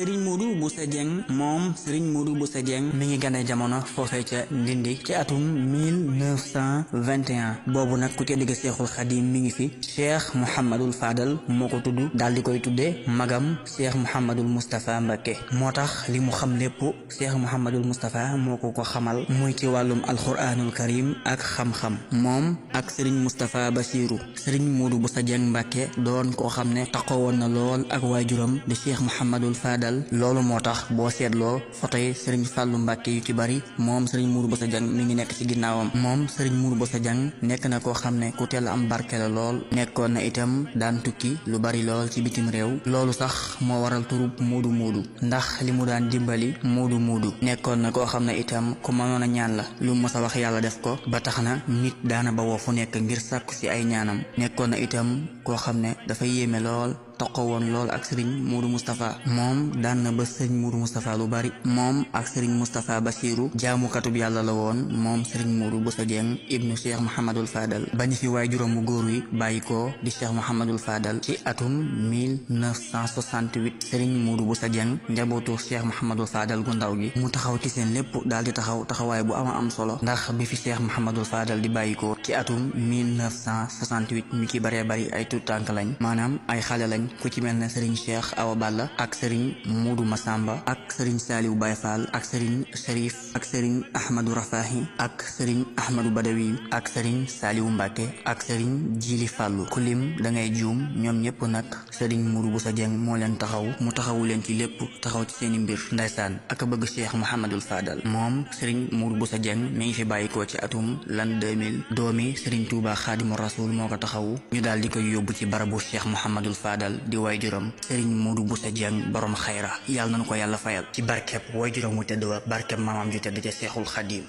Serigne Modou Bousso Dieng moom Serigne Modou Bousso Dieng mi ngi gane jamono foofee ca Ndindi ci atum 1921 boobu nag ku tedd gi Seexul Xadim mi ngi fi Cheikh Mouhamadul Fadal moo ko tudd daal di koy tuddee magam Cheikh Mouhamadul Moustapha Mbacké moo tax li mu xam lépp Cheikh Mouhamadul Moustapha moo ko xamal muy ci wàllum alquranul karim ak xam-xam moom ak Serigne Moustapha Bassirou Serigne Modou Bousso Dieng Mbacké doon koo xam ne taxawoon na lool ak waajuram di Cheikh Mouhamadul Fadal loolu moo tax boo seetloo photo yi Serigne Fallou Mbacké yu ci bari moom Serigne Modou Bousso Dieng mi ngi nekk ci ginnaawam moom Serigne Modou Bousso Dieng nekk na koo xam ne ku teel am barke la lool nekkoon na itam daan tukki lu bari lool ci bitim réew loolu sax moo waral turub Modou Modou ndax li mu daan dimbali Modou Modou nekkoon na koo xam ne itam ku mënoon a ñaan la lu mës a wax yàlla def ko ba tax na nit daana ba woo fu nekk ngir sàkku ci ay ñaanam nekkoon na itam koo xam ne dafa yéeme lool toqo woon lool ak Serigne Modou Moustapha moom daan na ba Serigne Modou Moustapha lu bari moom ak Serigne Moustapha Bassirou jaamukatub yàlla la woon moom Serigne Modou Bousso Dieng ibnu Cheikh Mouhamadul Fadal bañu fi waay juróom bu góor wi bàyyi ko di Cheikh Mouhamadul Fadal ci atum 1968 Serigne Modou Bousso Dieng njabootu Cheikh Mouhamadul Fadal gu ndaw gi mu taxaw ci seen lépp daal di taxawaay bu ama am solo ndax bi fi Cheikh Mouhamadul Fadal di bàyyi ko ci atum 1968 ñu ci baree bari ay tuut tànk lañ maanaam ay xale lañ ku ci mel ne Serigne Cheikh Awa Balla ak Serigne Modou Massamba ak Serigne Saliou Baye Fall ak Serigne Cherif ak Serigne Ahmadou Rafahi ak Serigne Ahmadou Badawi ak Serigne Saliou Mbacké ak Serigne Djili Fallou ku lim da ngay juum ñoom ñëpp nag Serigne Modou Bousso Dieng moo leen taxaw mu taxawu leen ci lépp taxaw ci seeni mbir ndaysaan ak bëgg Cheikh Mouhamadul Fadal moom Serigne Modou Bousso Dieng mi ngi fi bàyyikoo ci atum l'an 2000 doomi Serigne Touba Khadimou Rasoul moo ko taxawu ñu daal di koy yóbbu ci barabu Cheikh Mouhamadul Fadal di waajuram Serigne Modou Bousso Dieng borom xayra yàlla nañu ko yàlla fayal ci barkeb waajuram wu tedd wa barkeb maamam ju tedd ca Seexul Xadim